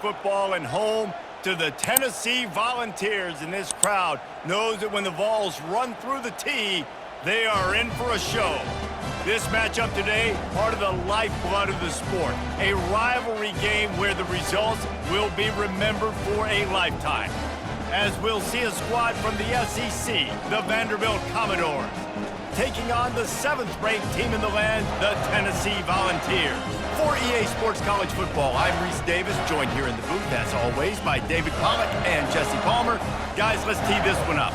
football and home to the Tennessee Volunteers. And this crowd knows that when the Vols run through the tee, they are in for a show. This matchup today, part of the lifeblood of the sport. A rivalry game where the results will be remembered for a lifetime. As we'll see a squad from the SEC, the Vanderbilt Commodores, taking on the 7th-ranked team in the land, the Tennessee Volunteers. For EA Sports College Football, I'm Reese Davis, joined here in the booth, as always, by David Pollack and Jesse Palmer. Guys, let's tee this one up.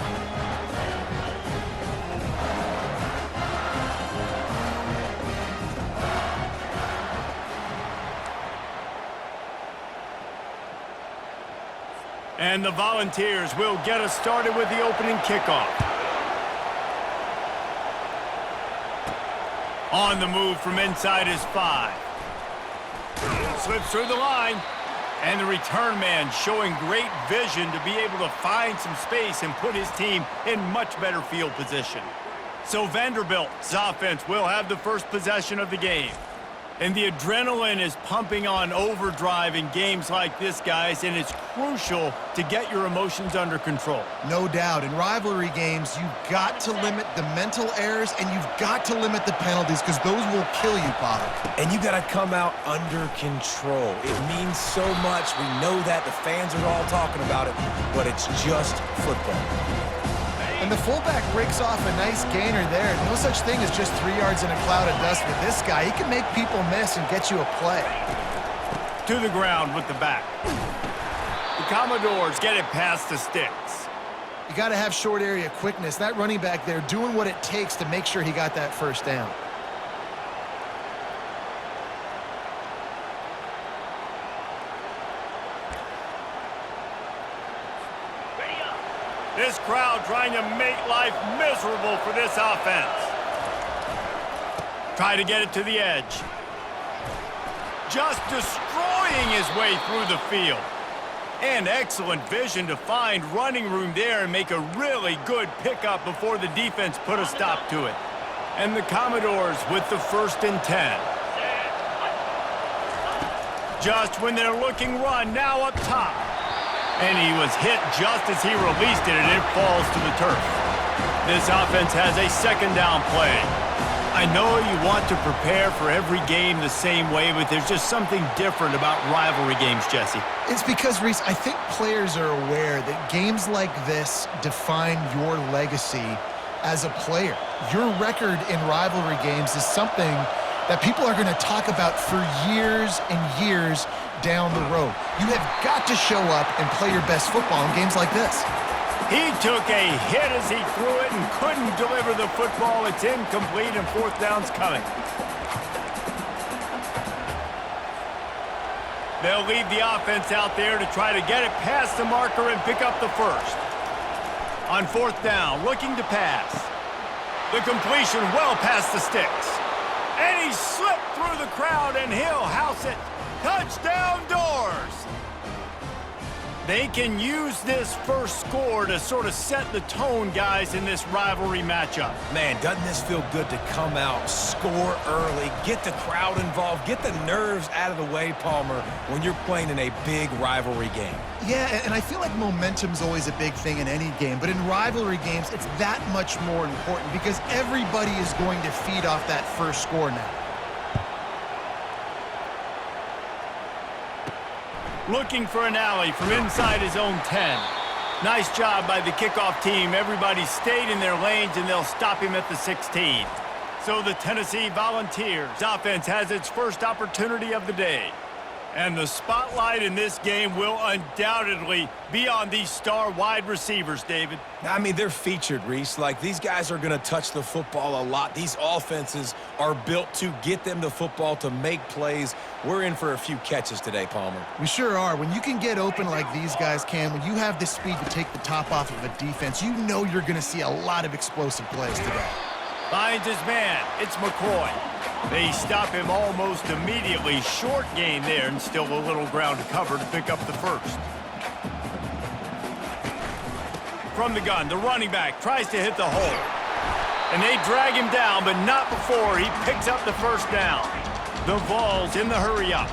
And the Volunteers will get us started with the opening kickoff. On the move from inside is 5. Slips through the line. And the return man showing great vision to be able to find some space and put his team in much better field position. So Vanderbilt's offense will have the first possession of the game. And the adrenaline is pumping on overdrive in games like this, guys, and it's crucial to get your emotions under control. No doubt. In rivalry games, you've got to limit the mental errors, and you've got to limit the penalties, because those will kill you, Potter. And you got to come out under control. It means so much. We know that. The fans are all talking about it, but it's just football. And the fullback breaks off a nice gainer there. No such thing as just 3 yards in a cloud of dust with this guy. He can make people miss and get you a play. To the ground with the back. The Commodores get it past the sticks. You got to have short area quickness. That running back there doing what it takes to make sure he got that first down. This crowd trying to make life miserable for this offense. Try to get it to the edge. Just destroying his way through the field. And excellent vision to find running room there and make a really good pickup before the defense put a stop to it. And the Commodores with the 1st and 10. Just when they're looking run, now up top. And he was hit just as he released it, and it falls to the turf. This offense has a 2nd down play. I know you want to prepare for every game the same way, but there's just something different about rivalry games, Jesse. It's because, Reese, I think players are aware that games like this define your legacy as a player. Your record in rivalry games is something that people are going to talk about for years and years down the road. You have got to show up and play your best football in games like this. He took a hit as he threw it and couldn't deliver the football. It's incomplete and 4th down's coming. They'll leave the offense out there to try to get it past the marker and pick up the 1st. On 4th down, looking to pass. The completion well past the sticks. And he slipped through the crowd, and he'll house it. Touchdown Doors! They can use this first score to sort of set the tone, guys, in this rivalry matchup. Man, doesn't this feel good to come out, score early, get the crowd involved, get the nerves out of the way, Palmer, when you're playing in a big rivalry game? Yeah, and I feel like momentum's always a big thing in any game, but in rivalry games, it's that much more important because everybody is going to feed off that first score now. Looking for an alley from inside his own 10. Nice job by the kickoff team. Everybody stayed in their lanes, and they'll stop him at the 16. So the Tennessee Volunteers offense has its first opportunity of the day. And the spotlight in this game will undoubtedly be on these star wide receivers, David. I mean, they're featured, Reese. Like, these guys are going to touch the football a lot. These offenses are built to get them the football, to make plays. We're in for a few catches today, Palmer. We sure are. When you can get open like these guys can, when you have the speed to take the top off of a defense, you know you're going to see a lot of explosive plays today. Finds his man. It's McCoy. They stop him almost immediately. Short gain there, and still a little ground to cover to pick up the 1st. From the gun, the running back tries to hit the hole. And they drag him down, but not before he picks up the 1st down. The Vols in the hurry up.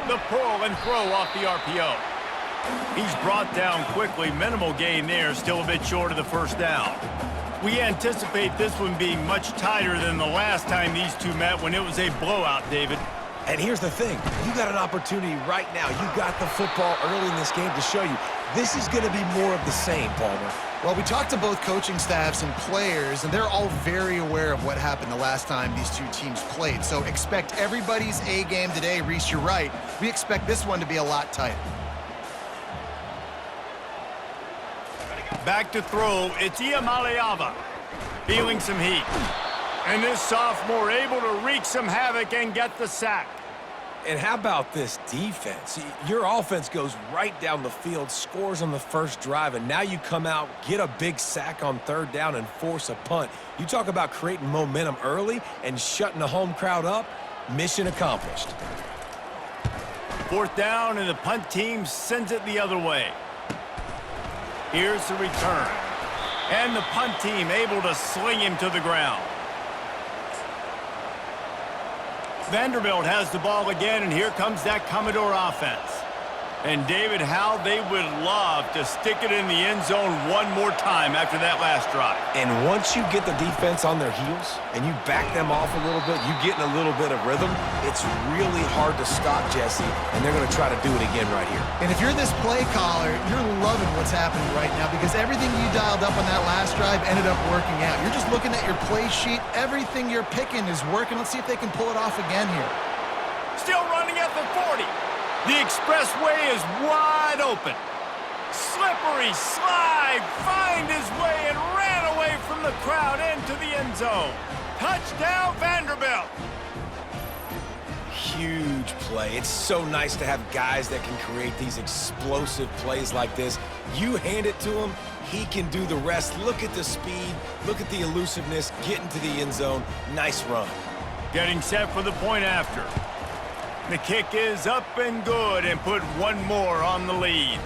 The pull and throw off the RPO. He's brought down quickly. Minimal gain there, still a bit short of the first down. We anticipate this one being much tighter than the last time these two met when it was a blowout, David. And here's the thing. You got an opportunity right now. You got the football early in this game to show you. This is going to be more of the same, Palmer. Well, we talked to both coaching staffs and players, and they're all very aware of what happened the last time these two teams played. So expect everybody's A game today. Reese, you're right. We expect this one to be a lot tighter. Back to throw, it's Iamaleava feeling some heat. And this sophomore able to wreak some havoc and get the sack. And how about this defense? Your offense goes right down the field, scores on the first drive, and now you come out, get a big sack on third down, and force a punt. You talk about creating momentum early and shutting the home crowd up. Mission accomplished. Fourth down, and the punt team sends it the other way. Here's the return. And the punt team able to sling him to the ground. Vanderbilt has the ball again, and here comes that Commodore offense. And David, how they would love to stick it in the end zone one more time after that last drive. And once you get the defense on their heels and you back them off a little bit, you get in a little bit of rhythm, it's really hard to stop, Jesse, and they're going to try to do it again right here. And if you're this play caller, you're loving what's happening right now because everything you dialed up on that last drive ended up working out. You're just looking at your play sheet. Everything you're picking is working. Let's see if they can pull it off again here. Still running at the 40. The expressway is wide open. Slippery slide, find his way and ran away from the crowd into the end zone. Touchdown, Vanderbilt. Huge play. It's so nice to have guys that can create these explosive plays like this. You hand it to him, he can do the rest. Look at the speed, look at the elusiveness, get into the end zone. Nice run. Getting set for the point after. The kick is up and good and put one more on the lead.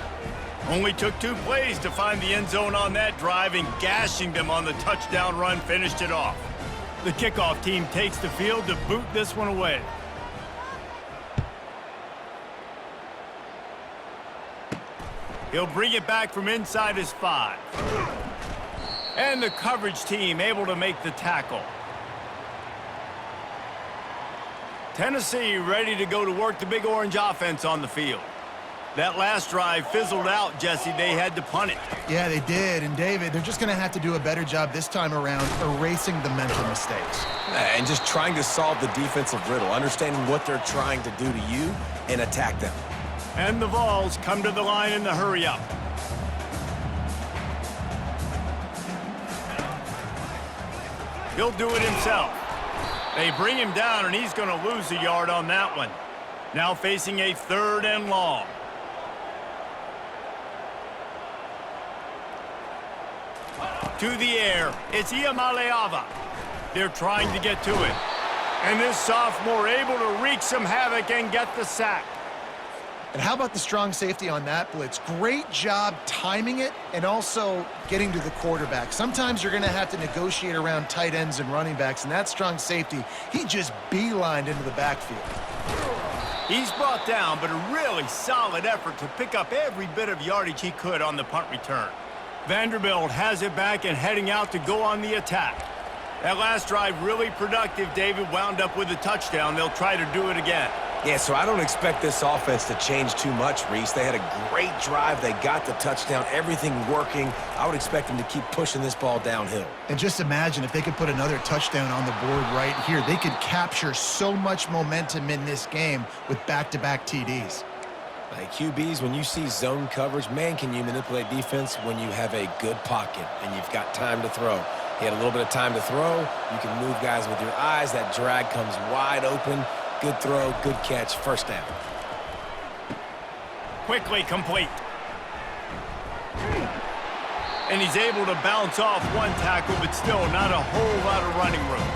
Only took 2 plays to find the end zone on that drive, and gashing them on the touchdown run finished it off. The kickoff team takes the field to boot this one away. He'll bring it back from inside his 5. And the coverage team able to make the tackle. Tennessee ready to go to work the Big Orange offense on the field. That last drive fizzled out, Jesse. They had to punt it. Yeah, they did. And, David, they're just going to have to do a better job this time around erasing the mental mistakes. And just trying to solve the defensive riddle, understanding what they're trying to do to you and attack them. And the Vols come to the line in the hurry-up. He'll do it himself. They bring him down, and he's going to lose a yard on that one. Now facing a 3rd and long. To the air, it's Iamaleava. They're trying to get to it. And this sophomore able to wreak some havoc and get the sack. And how about the strong safety on that blitz? Great job timing it and also getting to the quarterback. Sometimes you're going to have to negotiate around tight ends and running backs, and that strong safety, he just beelined into the backfield. He's brought down, but a really solid effort to pick up every bit of yardage he could on the punt return. Vanderbilt has it back and heading out to go on the attack. That last drive really productive. David wound up with a touchdown. They'll try to do it again. Yeah, so I don't expect this offense to change too much, Reese. They had a great drive. They got the touchdown, everything working. I would expect them to keep pushing this ball downhill. And just imagine if they could put another touchdown on the board right here. They could capture so much momentum in this game with back-to-back TDs. Like QBs, when you see zone coverage, man, can you manipulate defense when you have a good pocket and you've got time to throw. He had a little bit of time to throw. You can move guys with your eyes. That drag comes wide open. Good throw, good catch, first down. Quickly complete. And he's able to bounce off one tackle, but still not a whole lot of running room.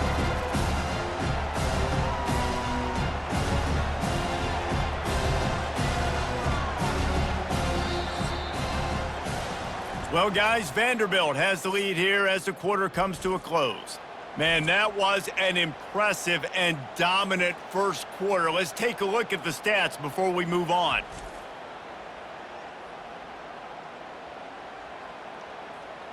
Well, guys, Vanderbilt has the lead here as the quarter comes to a close. Man, that was an impressive and dominant first quarter. Let's take a look at the stats before we move on.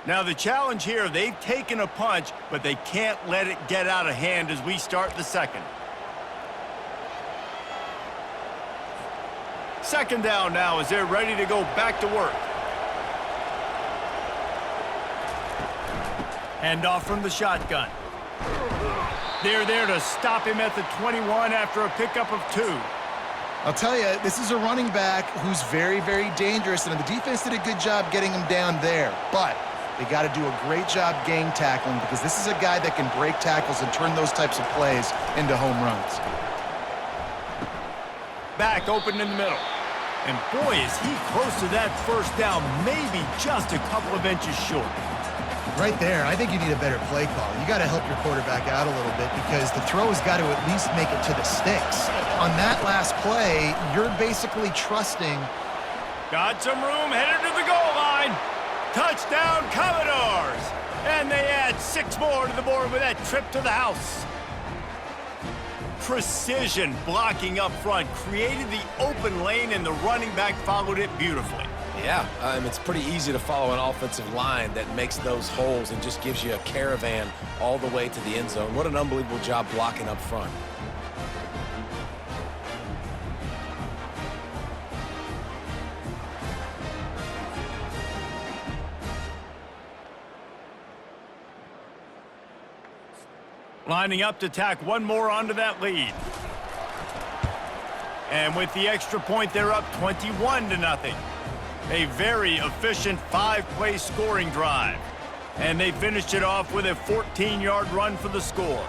Now, the challenge here, they've taken a punch, but they can't let it get out of hand as we start the second. Second down now as they're ready to go back to work. Handoff from the shotgun. They're there to stop him at the 21 after a pickup of 2. I'll tell you, this is a running back who's very, very dangerous, and the defense did a good job getting him down there. But they got to do a great job gang tackling because this is a guy that can break tackles and turn those types of plays into home runs. Back open in the middle. And boy, is he close to that first down, maybe just a couple of inches short. Right there, I think you need a better play call. You got to help your quarterback out a little bit because the throw has got to at least make it to the sticks. On that last play, you're basically trusting. Got some room, headed to the goal line. Touchdown, Commodores! And they add 6 more to the board with that trip to the house. Precision blocking up front created the open lane, and the running back followed it beautifully. Yeah, it's pretty easy to follow an offensive line that makes those holes and just gives you a caravan all the way to the end zone. What an unbelievable job blocking up front. Lining up to tack one more onto that lead. And with the extra point, they're up 21-0. A very efficient 5-play scoring drive. And they finished it off with a 14-yard run for the score.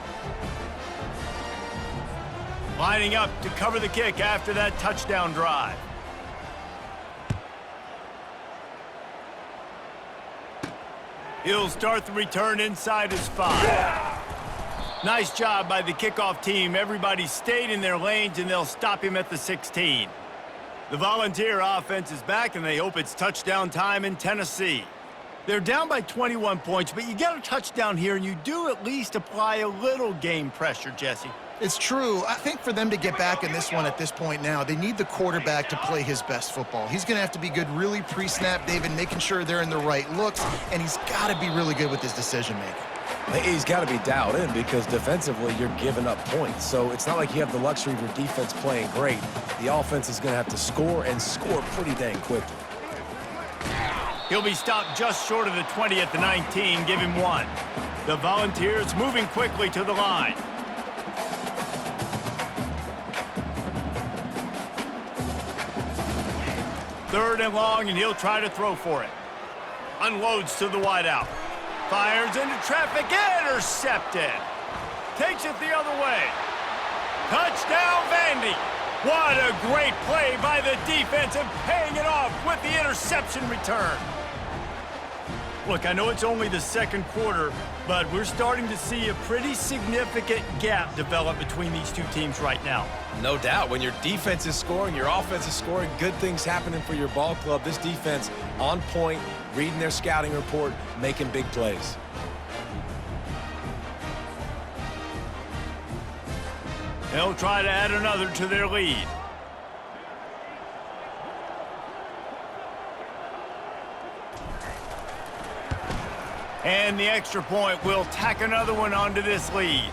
Lining up to cover the kick after that touchdown drive. He'll start the return inside his 5. Nice job by the kickoff team. Everybody stayed in their lanes, and they'll stop him at the 16. The Volunteer offense is back, and they hope it's touchdown time in Tennessee. They're down by 21 points, but you get a touchdown here, and you do at least apply a little game pressure, Jesse. It's true. I think for them to get back in this one at this point now, they need the quarterback to play his best football. He's going to have to be good really pre-snap, David, making sure they're in the right looks, and he's got to be really good with his decision-making. He's got to be dialed in because defensively you're giving up points. So it's not like you have the luxury of your defense playing great. The offense is going to have to score and score pretty dang quickly. He'll be stopped just short of the 20 at the 19. Give him 1. The Volunteers moving quickly to the line. Third and long, and he'll try to throw for it. Unloads to the wideout. Fires into traffic, intercepted. Takes it the other way. Touchdown, Vandy. What a great play by the defense and paying it off with the interception return. Look, I know it's only the second quarter, but we're starting to see a pretty significant gap develop between these two teams right now. No doubt. When your defense is scoring, your offense is scoring, good things happening for your ball club. This defense on point, reading their scouting report, making big plays. They'll try to add another to their lead. And the extra point will tack another one onto this lead.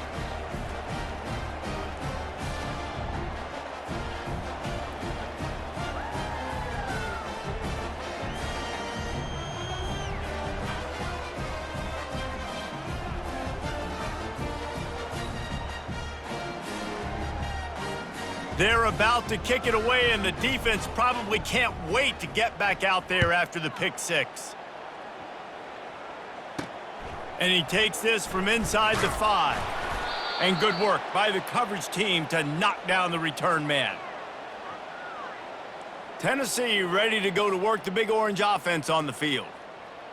They're about to kick it away, and the defense probably can't wait to get back out there after the pick 6. And he takes this from inside the 5. And good work by the coverage team to knock down the return man. Tennessee ready to go to work, the Big Orange offense on the field.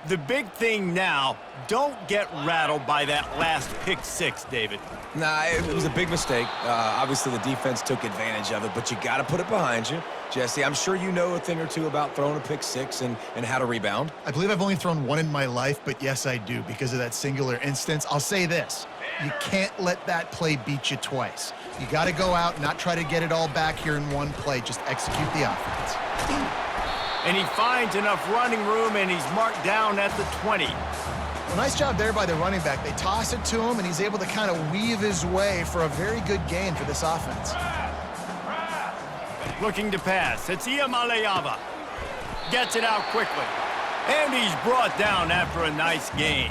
The big thing now, don't get rattled by that last pick six, David. Nah, it was a big mistake. Obviously, the defense took advantage of it, but you got to put it behind you. Jesse, I'm sure you know a thing or two about throwing a pick six and how to rebound. I believe I've only thrown one in my life, but yes, I do because of that singular instance. I'll say this. You can't let that play beat you twice. You got to go out and not try to get it all back here in one play. Just execute the offense. And he finds enough running room, and he's marked down at the 20. Well, nice job there by the running back. They toss it to him, and he's able to kind of weave his way for a very good gain for this offense. Looking to pass. It's Iamaleava. Gets it out quickly. And he's brought down after a nice gain.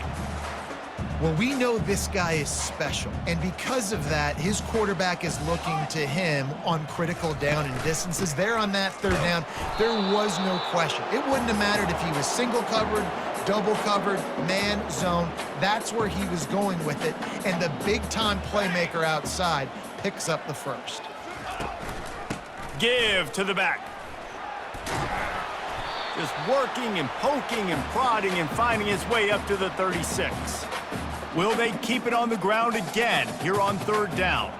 Well, we know this guy is special, and because of that, his quarterback is looking to him on critical down and distances. There on that third down, there was no question. It wouldn't have mattered if he was single covered, double covered, man, zone. That's where he was going with it, and the big-time playmaker outside picks up the first. Give to the back. Just working and poking and prodding and finding his way up to the 36. Will they keep it on the ground again here on third down?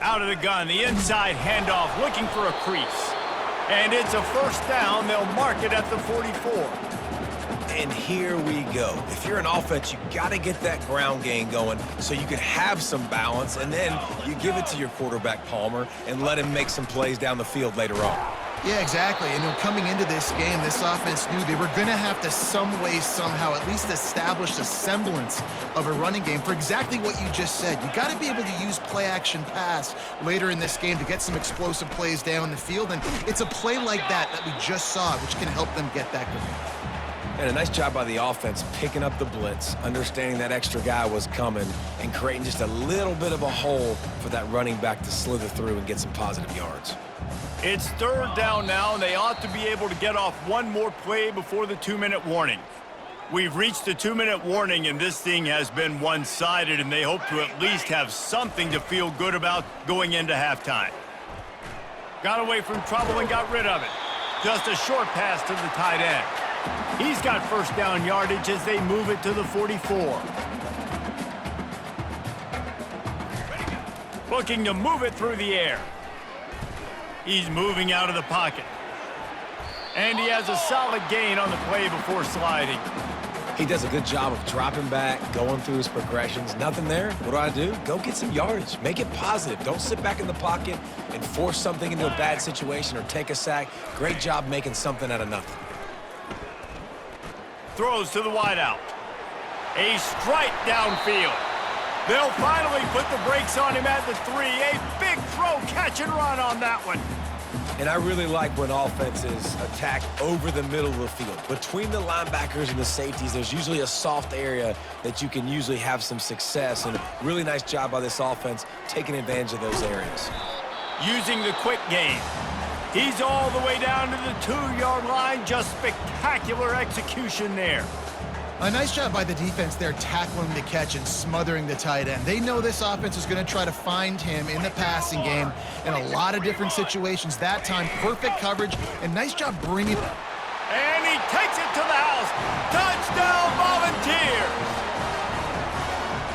Out of the gun, the inside handoff, looking for a crease. And it's a first down. They'll mark it at the 44. And here we go. If you're an offense, you got to get that ground game going so you can have some balance, and then you give it to your quarterback, Palmer, and let him make some plays down the field later on. Yeah, exactly. And coming into this game, this offense knew they were going to have to some way, somehow, at least establish a semblance of a running game for exactly what you just said. You got to be able to use play-action pass later in this game to get some explosive plays down the field, and it's a play like that we just saw, which can help them get that going. And a nice job by the offense picking up the blitz, understanding that extra guy was coming, and creating just a little bit of a hole for that running back to slither through and get some positive yards. It's third down now, and they ought to be able to get off one more play before the 2-minute warning. We've reached the 2-minute warning, and this thing has been one-sided, and they hope to at least have something to feel good about going into halftime. Got away from trouble and got rid of it. Just a short pass to the tight end. He's got first down yardage as they move it to the 44. Looking to move it through the air. He's moving out of the pocket. And he has a solid gain on the play before sliding. He does a good job of dropping back, going through his progressions. Nothing there. What do? Go get some yardage. Make it positive. Don't sit back in the pocket and force something into a bad situation or take a sack. Great job making something out of nothing. Throws to the wideout. A strike downfield. They'll finally put the brakes on him at the 3. A big throw, catch and run on that one. And I really like when offenses attack over the middle of the field. Between the linebackers and the safeties, there's usually a soft area that you can usually have some success. And a really nice job by this offense taking advantage of those areas. Using the quick game. He's all the way down to the 2-yard line. Just spectacular execution there. A nice job by the defense there tackling the catch and smothering the tight end. They know this offense is going to try to find him in the passing game in a lot of different situations. That time, perfect coverage, and nice job bringing it. And he takes it to the house. Touchdown, Volunteers!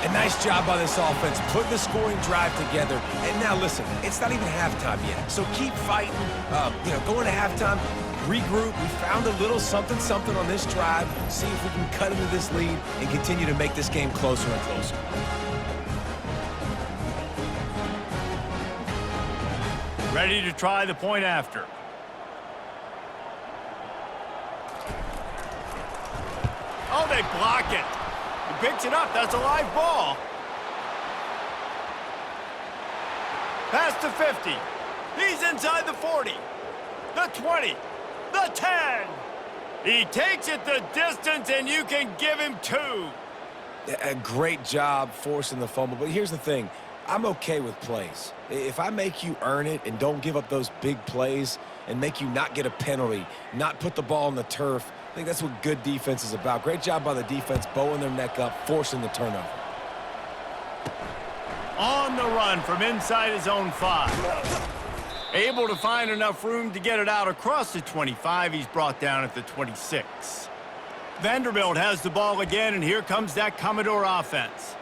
A nice job by this offense, putting the scoring drive together. And now listen, it's not even halftime yet. So keep fighting, going to halftime. Regroup. We found a little something on this drive. See if we can cut into this lead and continue to make this game closer and closer. Ready to try the point after. Oh, they block it. He picks it up. That's a live ball. Pass to 50. He's inside the 40. The 20. The 10. He takes it the distance, and you can give him 2. A great job forcing the fumble. But here's the thing. I'm okay with plays. If I make you earn it and don't give up those big plays and make you not get a penalty, not put the ball on the turf, I think that's what good defense is about. Great job by the defense, bowing their neck up, forcing the turnover. On the run from inside his own 5. Able to find enough room to get it out across the 25. He's brought down at the 26. Vanderbilt has the ball again, and here comes that Commodore offense.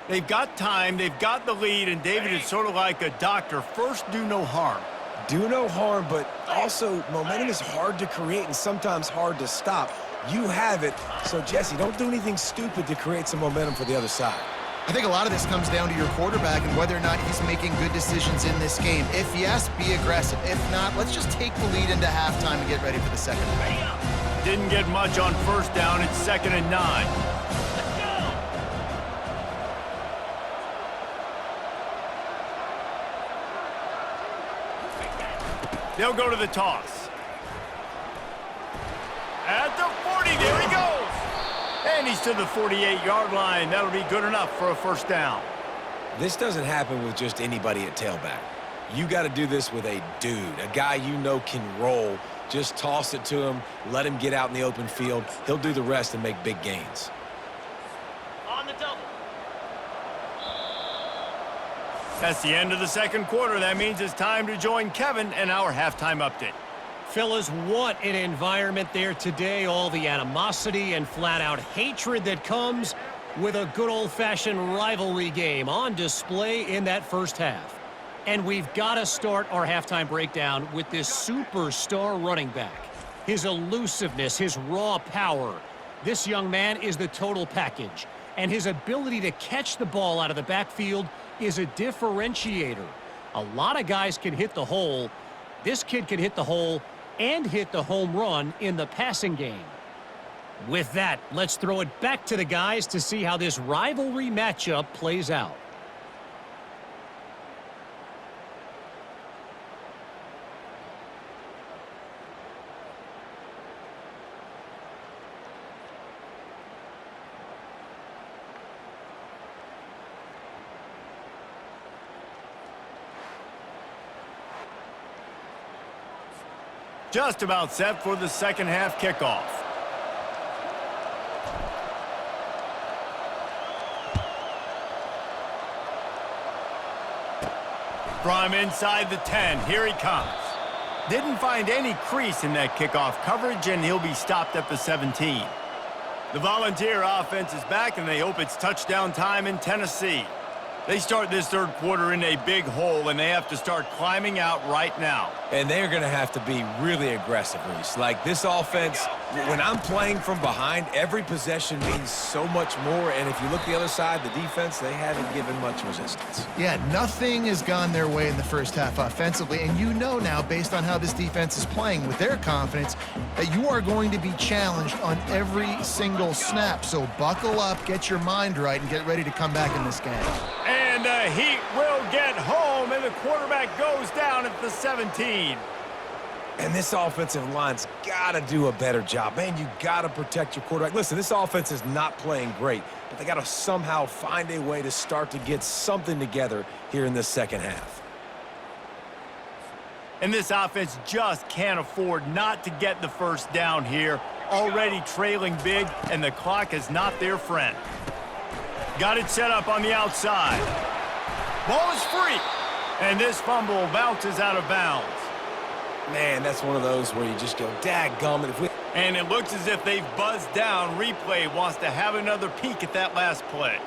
They've got time, they've got the lead, and David is sort of like a doctor. First, do no harm. Do no harm, but also momentum is hard to create and sometimes hard to stop. You have it, so Jesse, don't do anything stupid to create some momentum for the other side. I think a lot of this comes down to your quarterback and whether or not he's making good decisions in this game. If yes, be aggressive. If not, let's just take the lead into halftime and get ready for the second half. Didn't get much on first down. It's 2nd and 9. They'll go to the toss. At the 40, there he goes. And he's to the 48-yard line. That'll be good enough for a first down. This doesn't happen with just anybody at tailback. You got to do this with a dude, a guy you know can roll. Just toss it to him, let him get out in the open field. He'll do the rest and make big gains. On the double. That's the end of the second quarter. That means it's time to join Kevin and our halftime update. Fellas, what an environment there today. All the animosity and flat-out hatred that comes with a good old-fashioned rivalry game on display in that first half. And we've got to start our halftime breakdown with this superstar running back. His elusiveness, his raw power. This young man is the total package. And his ability to catch the ball out of the backfield is a differentiator. A lot of guys can hit the hole. This kid can hit the hole and hit the home run in the passing game. With that, let's throw it back to the guys to see how this rivalry matchup plays out. Just about set for the second half kickoff. From inside the 10, here he comes. Didn't find any crease in that kickoff coverage, and he'll be stopped at the 17. The Volunteer offense is back, and they hope it's touchdown time in Tennessee. They start this third quarter in a big hole, and they have to start climbing out right now. And they're going to have to be really aggressive, Reese. Like this offense, when I'm playing from behind, every possession means so much more. And if you look the other side, the defense, they haven't given much resistance. Yeah, nothing has gone their way in the first half offensively. And you know now, based on how this defense is playing with their confidence, that you are going to be challenged on every single snap. So buckle up, get your mind right, and get ready to come back in this game. And the Heat will get home, and the quarterback goes down at the 17. And this offensive line's got to do a better job. Man, you got to protect your quarterback. Listen, this offense is not playing great, but they got to somehow find a way to start to get something together here in this second half. And this offense just can't afford not to get the first down here. Already trailing big, and the clock is not their friend. Got it set up on the outside. Ball is free. And this fumble bounces out of bounds. Man, that's one of those where you just go, dadgummit. And it looks as if they've buzzed down. Replay wants to have another peek at that last play.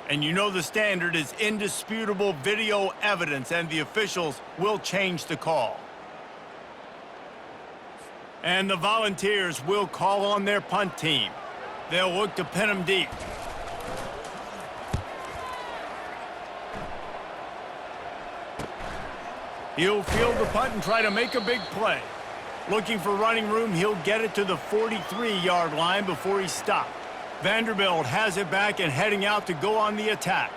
And you know the standard is indisputable video evidence, and the officials will change the call. And the Volunteers will call on their punt team. They'll look to pin him deep. He'll field the punt and try to make a big play. Looking for running room, he'll get it to the 43-yard line before he's stopped. Vanderbilt has it back and heading out to go on the attack.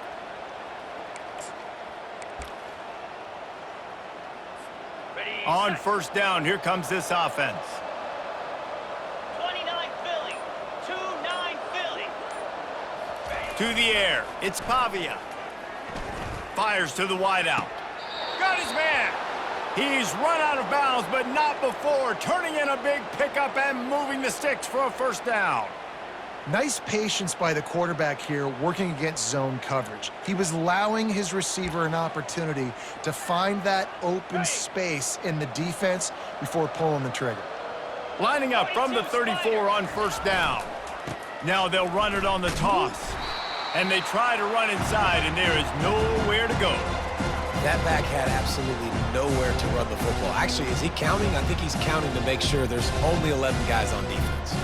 On first down, here comes this offense. 29 Philly, 2-9 Philly. To the air, it's Pavia. Fires to the wideout. Got his man. He's run out of bounds, but not before turning in a big pickup and moving the sticks for a first down. Nice patience by the quarterback here working against zone coverage. He was allowing his receiver an opportunity to find that open space in the defense before pulling the trigger. Lining up from the 34 on first down. Now they'll run it on the toss. And they try to run inside, and there is nowhere to go. That back had absolutely nowhere to run the football. Actually, is he counting? I think he's counting to make sure there's only 11 guys on defense.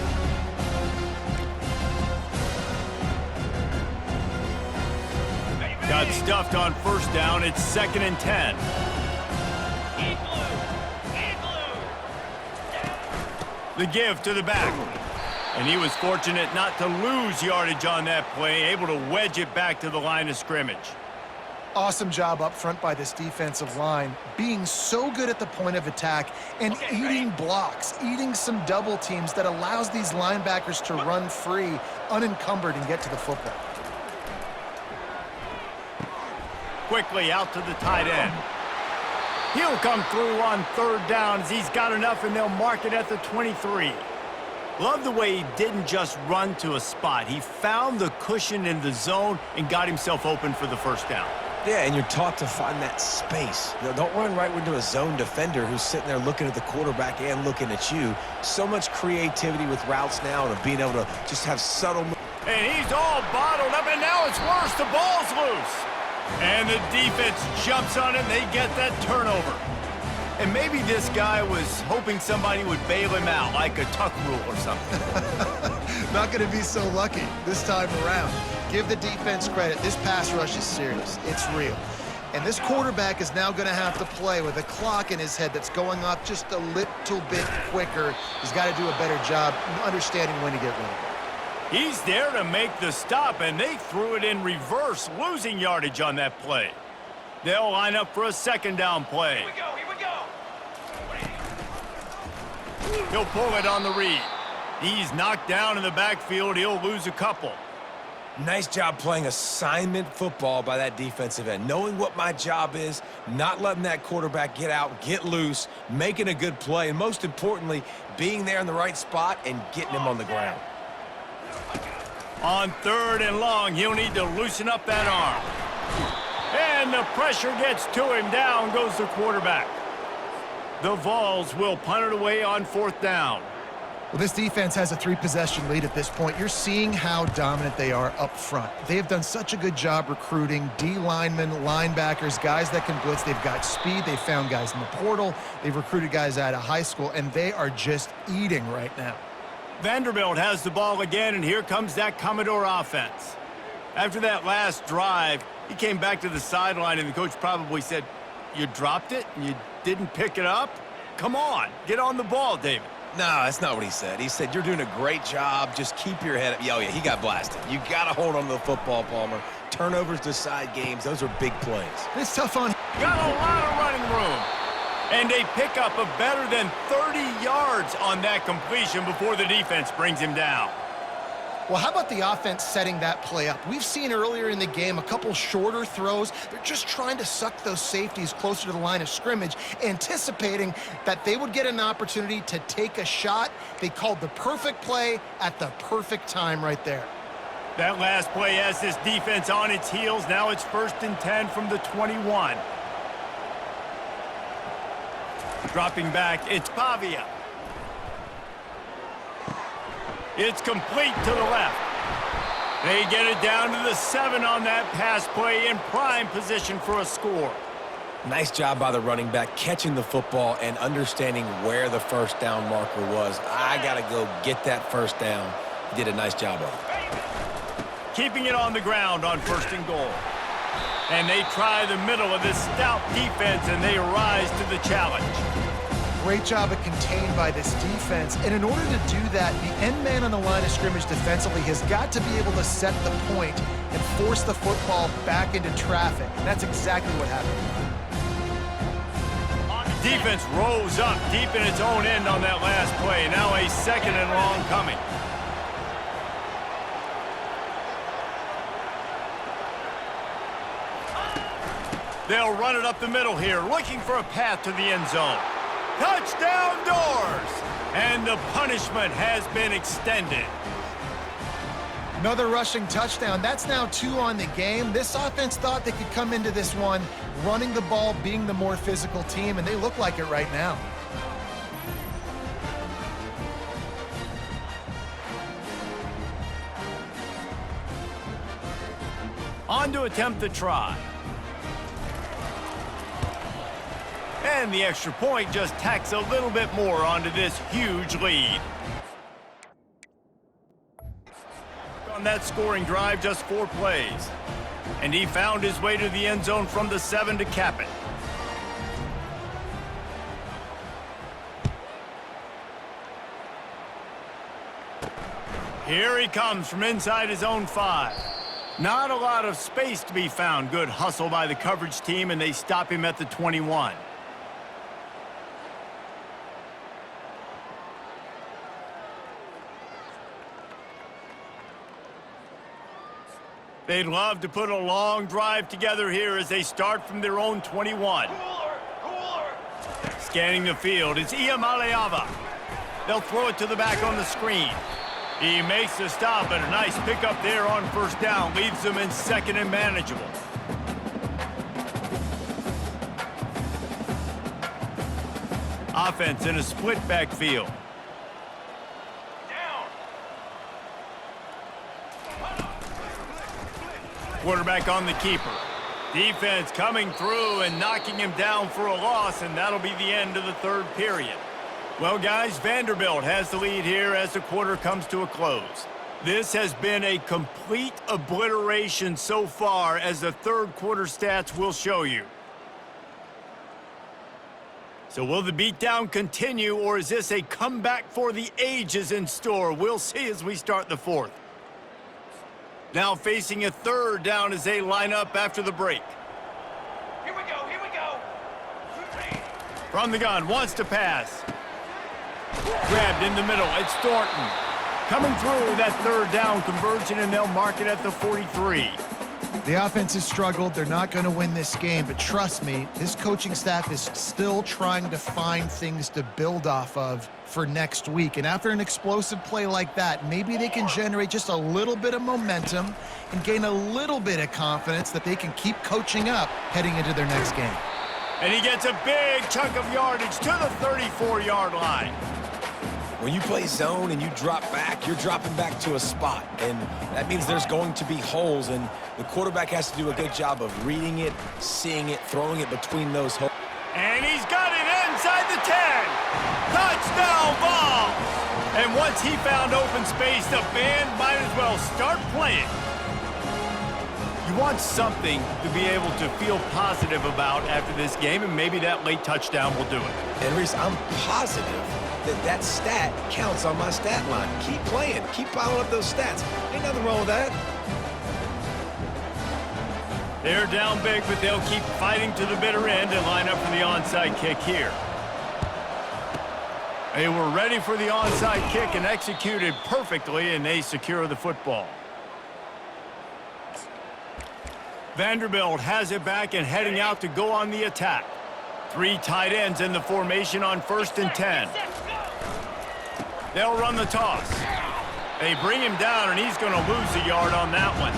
Got stuffed on first down. It's 2nd and 10. The give to the back. And he was fortunate not to lose yardage on that play, able to wedge it back to the line of scrimmage. Awesome job up front by this defensive line, being so good at the point of attack and eating blocks, eating some double teams that allows these linebackers to run free, unencumbered, and get to the football. Quickly out to the tight end. He'll come through on 3rd down as he's got enough, and they'll mark it at the 23. Love the way he didn't just run to a spot. He found the cushion in the zone and got himself open for the first down. Yeah, and you're taught to find that space. You know, don't run right into a zone defender who's sitting there looking at the quarterback and looking at you. So much creativity with routes now and being able to just have subtle moves. And he's all bottled up, and now it's worse. The ball's loose. And the defense jumps on it, and they get that turnover. And maybe this guy was hoping somebody would bail him out, like a tuck rule or something. Not going to be so lucky this time around. Give the defense credit. This pass rush is serious. It's real. And this quarterback is now going to have to play with a clock in his head that's going off just a little bit quicker. He's got to do a better job understanding when to get rid of it. He's there to make the stop, and they threw it in reverse, losing yardage on that play. They'll line up for a 2nd down play. Here we go. He'll pull it on the read. He's knocked down in the backfield. He'll lose a couple. Nice job playing assignment football by that defensive end. Knowing what my job is, not letting that quarterback get out, get loose, making a good play, and most importantly, being there in the right spot and getting him on the ground. On 3rd and long, he'll need to loosen up that arm. And the pressure gets to him. Down goes the quarterback. The Vols will punt it away on 4th down. Well, this defense has a 3-possession lead at this point. You're seeing how dominant they are up front. They have done such a good job recruiting D linemen, linebackers, guys that can blitz. They've got speed. They've found guys in the portal. They've recruited guys out of high school, and they are just eating right now. Vanderbilt has the ball again, and here comes that Commodore offense. After that last drive, he came back to the sideline, and the coach probably said, "You dropped it and you didn't pick it up? Come on, get on the ball, David." No, that's not what he said. He said, "You're doing a great job. Just keep your head up." Oh, yeah, he got blasted. You got to hold on to the football, Palmer. Turnovers decide games. Those are big plays. It's tough on. Got a lot of running room. And a pickup of better than 30 yards on that completion before the defense brings him down. Well, how about the offense setting that play up? We've seen earlier in the game a couple shorter throws. They're just trying to suck those safeties closer to the line of scrimmage, anticipating that they would get an opportunity to take a shot. They called the perfect play at the perfect time right there. That last play has this defense on its heels. Now it's 1st and 10 from the 21. Dropping back, it's Pavia. It's complete to the left. They get it down to the 7 on that pass play, in prime position for a score. Nice job by the running back catching the football and understanding where the first down marker was. I got to go get that first down. He did a nice job of it. Keeping it on the ground on 1st and goal. And they try the middle of this stout defense, and they rise to the challenge. Great job of contained by this defense. And in order to do that, the end man on the line of scrimmage defensively has got to be able to set the point and force the football back into traffic. And that's exactly what happened. Defense rose up deep in its own end on that last play. Now a 2nd and long coming. They'll run it up the middle here, looking for a path to the end zone. Touchdown Doors! And the punishment has been extended. Another rushing touchdown. That's now 2 on the game. This offense thought they could come into this one running the ball, being the more physical team, and they look like it right now. On to attempt the try. And the extra point just tacks a little bit more onto this huge lead. On that scoring drive, just 4 plays. And he found his way to the end zone from the 7 to cap it. Here he comes from inside his own 5. Not a lot of space to be found. Good hustle by the coverage team, and they stop him at the 21. They'd love to put a long drive together here as they start from their own 21. Scanning the field, it's Iamaleava. They'll throw it to the back on the screen. He makes the stop, and a nice pickup there on first down. Leaves them in second and manageable. Offense in a split backfield. Quarterback on the keeper. Defense coming through and knocking him down for a loss, and that'll be the end of the third period. Well, guys, Vanderbilt has the lead here as the quarter comes to a close. This has been a complete obliteration so far, as the third quarter stats will show you. So will the beatdown continue, or is this a comeback for the ages in store? We'll see as we start the fourth. Now facing a third down as they line up after the break. Here we go, here we go. From the gun, wants to pass. Grabbed in the middle, it's Thornton. Coming through that third down conversion, and they'll mark it at the 43. The offense has struggled. They're not going to win this game, but trust me, this coaching staff is still trying to find things to build off of for next week. And after an explosive play like that, maybe they can generate just a little bit of momentum and gain a little bit of confidence that they can keep coaching up heading into their next game. And he gets a big chunk of yardage to the 34-yard line. When you play zone and you drop back, you're dropping back to a spot, and that means there's going to be holes, and the quarterback has to do a good job of reading it, seeing it, throwing it between those holes. And he's got it inside the 10. Touchdown ball. And once he found open space, the band might as well start playing. You want something to be able to feel positive about after this game, and maybe that late touchdown will do it. And Reese, I'm positive that stat counts on my stat line. Keep playing. Keep piling up those stats. Ain't nothing wrong with that. They're down big, but they'll keep fighting to the bitter end and line up for the onside kick here. They were ready for the onside kick and executed perfectly, and they secure the football. Vanderbilt has it back and heading out to go on the attack. 3 tight ends in the formation on 1st and 10. They'll run the toss. They bring him down, and he's going to lose a yard on that one.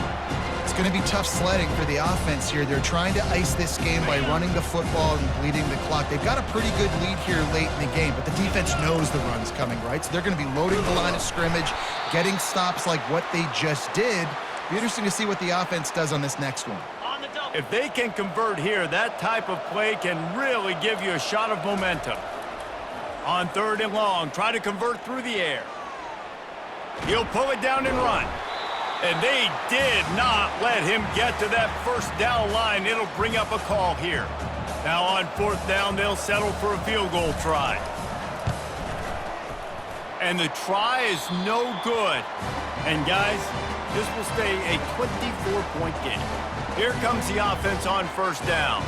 It's going to be tough sledding for the offense here. They're trying to ice this game by running the football and bleeding the clock. They've got a pretty good lead here late in the game, but the defense knows the run's coming, right? So they're going to be loading the line of scrimmage, getting stops like what they just did. Be interesting to see what the offense does on this next one. If they can convert here, that type of play can really give you a shot of momentum. On 3rd and long, try to convert through the air. He'll pull it down and run. And they did not let him get to that first down line. It'll bring up a call here. Now on 4th down, they'll settle for a field goal try. And the try is no good. And guys, this will stay a 24-point game. Here comes the offense on 1st down.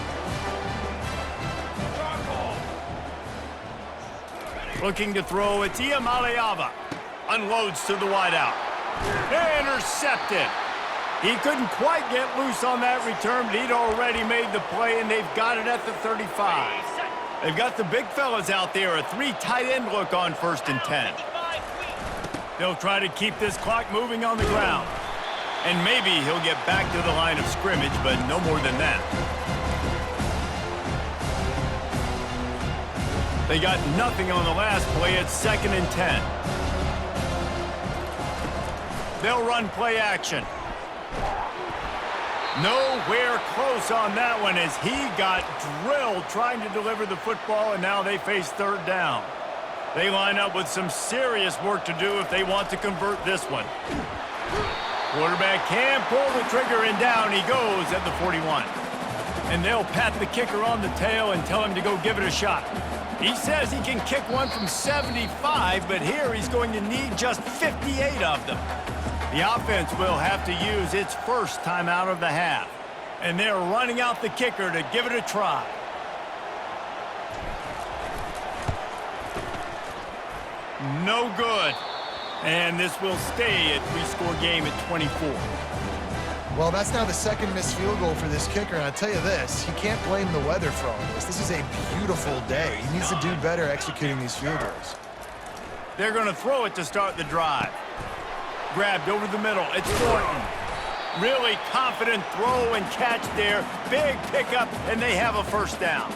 Looking to throw, it's Iamaleava. Unloads to the wideout. Intercepted. He couldn't quite get loose on that return, but he'd already made the play, and they've got it at the 35. They've got the big fellas out there, a 3 tight end look on 1st and 10. They'll try to keep this clock moving on the ground. And maybe he'll get back to the line of scrimmage, but no more than that. They got nothing on the last play. It's 2nd and 10. They'll run play action. Nowhere close on that one as he got drilled trying to deliver the football, and now they face 3rd down. They line up with some serious work to do if they want to convert this one. Quarterback can pull the trigger, and down he goes at the 41. And they'll pat the kicker on the tail and tell him to go give it a shot. He says he can kick one from 75, but here he's going to need just 58 of them. The offense will have to use its first timeout of the half. And they're running out the kicker to give it a try. No good. And this will stay a 3-score game at 24. Well, that's now the 2nd missed field goal for this kicker, and I'll tell you this, he can't blame the weather for all this. This is a beautiful day. He needs to do better executing these field goals. They're going to throw it to start the drive. Grabbed over the middle. It's Thornton. Really confident throw and catch there. Big pickup, and they have a 1st down.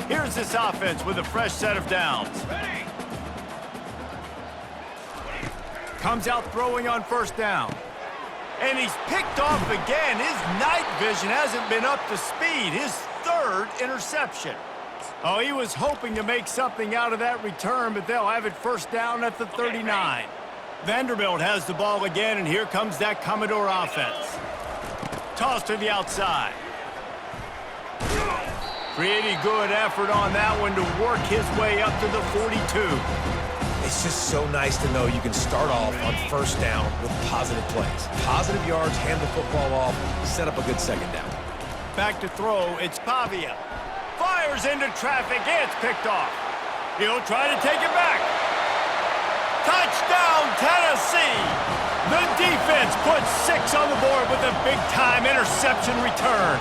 Here's this offense with a fresh set of downs. Ready. Comes out throwing on 1st down. And he's picked off again. His night vision hasn't been up to speed. His 3rd interception. Oh, he was hoping to make something out of that return, but they'll have it 1st down at the 39. Vanderbilt has the ball again, and here comes that Commodore offense. Toss to the outside. Pretty good effort on that one to work his way up to the 42. It's just so nice to know you can start off on 1st down with positive plays. Positive yards, hand the football off, set up a good 2nd down. Back to throw, it's Pavia. Fires into traffic, it's picked off. He'll try to take it back. Touchdown, Tennessee! The defense puts 6 on the board with a big-time interception return.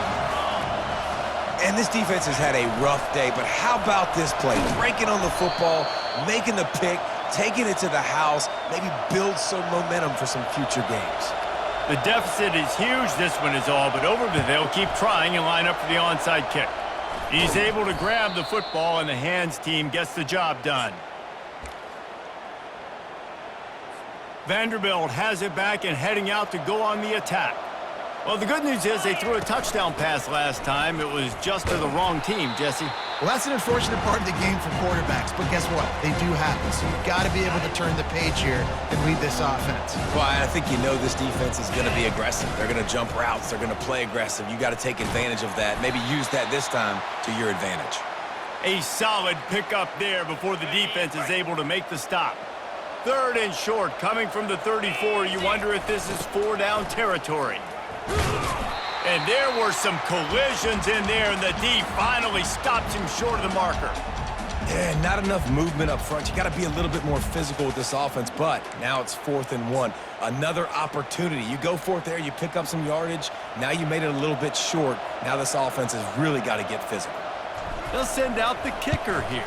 And this defense has had a rough day, but how about this play? Breaking on the football, making the pick, taking it to the house, maybe build some momentum for some future games. The deficit is huge, this one is all, but over the they'll keep trying and line up for the onside kick. He's able to grab the football, and the hands team gets the job done. Vanderbilt has it back and heading out to go on the attack. Well, the good news is they threw a touchdown pass last time. It was just to the wrong team, Jesse. Well, that's an unfortunate part of the game for quarterbacks, but guess what? They do happen, so you've got to be able to turn the page here and lead this offense. Well, I think you know this defense is going to be aggressive. They're going to jump routes. They're going to play aggressive. You got to take advantage of that. Maybe use that this time to your advantage. A solid pickup there before the defense is able to make the stop. 3rd and short coming from the 34. You wonder if this is 4-down territory. And there were some collisions in there, and the D finally stops him short of the marker. Yeah, not enough movement up front. You got to be a little bit more physical with this offense, but now it's 4th and 1. Another opportunity. You go for it there, you pick up some yardage. Now you made it a little bit short. Now this offense has really got to get physical. They'll send out the kicker here.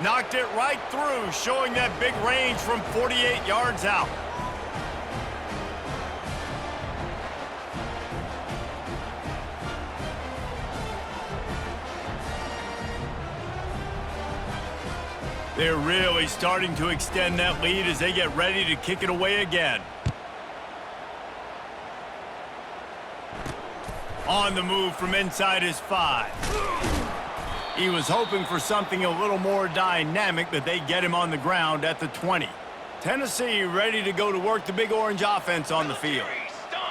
Knocked it right through, showing that big range from 48 yards out. They're really starting to extend that lead as they get ready to kick it away again. On the move from inside his 5. He was hoping for something a little more dynamic, but they get him on the ground at the 20. Tennessee ready to go to work the Big Orange offense on the field.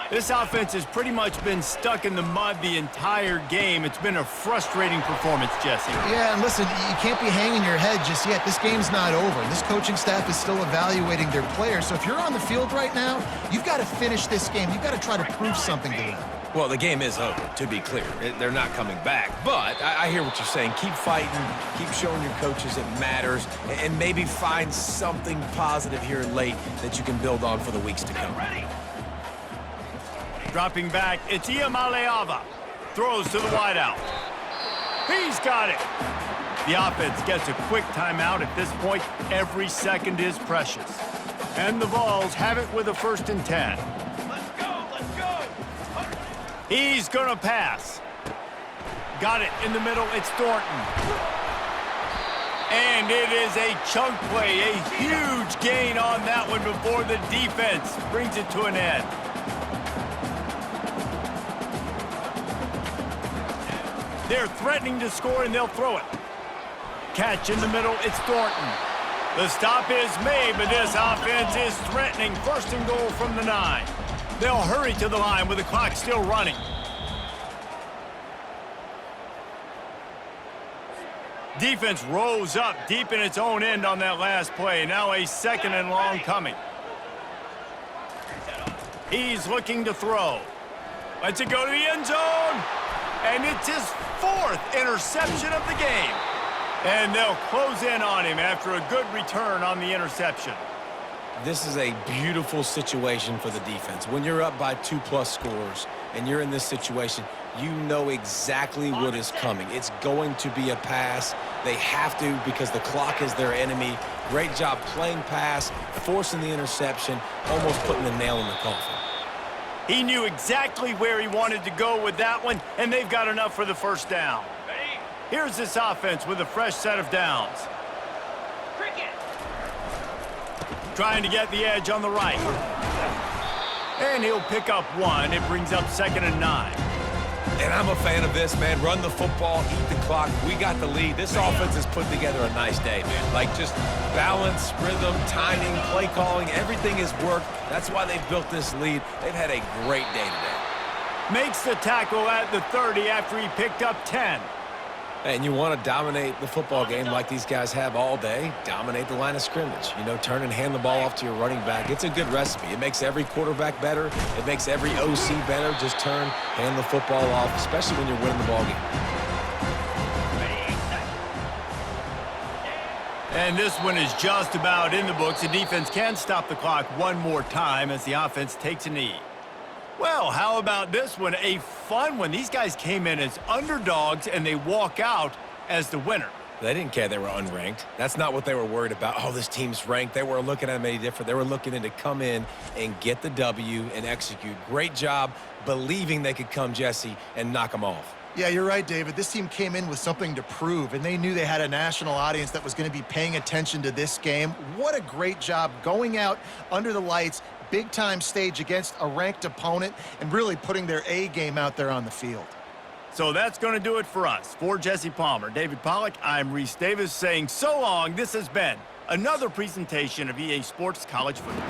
This offense has pretty much been stuck in the mud the entire game. It's been a frustrating performance, Jesse. Yeah, and listen, you can't be hanging your head just yet. This game's not over. This coaching staff is still evaluating their players. So if you're on the field right now, you've got to finish this game. You've got to try to prove something to them. Well, the game is over, to be clear. They're not coming back. But I hear what you're saying. Keep fighting. Keep showing your coaches it matters. And maybe find something positive here late that you can build on for the weeks to come. Dropping back, it's Iamaleava. Throws to the wideout. He's got it. The offense gets a quick timeout. At this point, every second is precious. And the Vols have it with a 1st and 10. Let's go, let's go. He's going to pass. Got it in the middle. It's Thornton. And it is a chunk play, a huge gain on that one before the defense brings it to an end. They're threatening to score, and they'll throw it. Catch in the middle. It's Thornton. The stop is made, but this offense is threatening. 1st and goal from the 9. They'll hurry to the line with the clock still running. Defense rose up deep in its own end on that last play. Now a 2nd and long coming. He's looking to throw. Lets it go to the end zone. And it's his 4th interception of the game. And they'll close in on him after a good return on the interception. This is a beautiful situation for the defense. When you're up by 2+ scores and you're in this situation, you know exactly what is coming. It's going to be a pass. They have to because the clock is their enemy. Great job playing pass, forcing the interception, almost putting the nail in the coffin. He knew exactly where he wanted to go with that one, and they've got enough for the 1st down. Ready? Here's this offense with a fresh set of downs. Cricket. Trying to get the edge on the right. And he'll pick up 1. It brings up 2nd and 9. And I'm a fan of this, man. Run the football, eat the clock. We got the lead. This offense has put together a nice day, man. Like just balance, rhythm, timing, play calling, everything has worked. That's why they've built this lead. They've had a great day today. Makes the tackle at the 30 after he picked up 10. And you want to dominate the football game like these guys have all day. Dominate the line of scrimmage. You know, turn and hand the ball off to your running back. It's a good recipe. It makes every quarterback better. It makes every OC better. Just turn, hand the football off, especially when you're winning the ball game. And this one is just about in the books. The defense can stop the clock one more time as the offense takes a knee. Well, how about this one? A fun one. These guys came in as underdogs, and they walk out as the winner. They didn't care they were unranked. That's not what they were worried about. Oh, this team's ranked. They weren't looking at them any different. They were looking in to come in and get the W and execute. Great job believing they could come, Jesse, and knock them off. Yeah, you're right, David. This team came in with something to prove, and they knew they had a national audience that was going to be paying attention to this game. What a great job going out under the lights, big-time stage against a ranked opponent, and really putting their A game out there on the field. So that's going to do it for us. For Jesse Palmer, David Pollack, I'm Reese Davis saying so long. This has been another presentation of EA Sports College Football.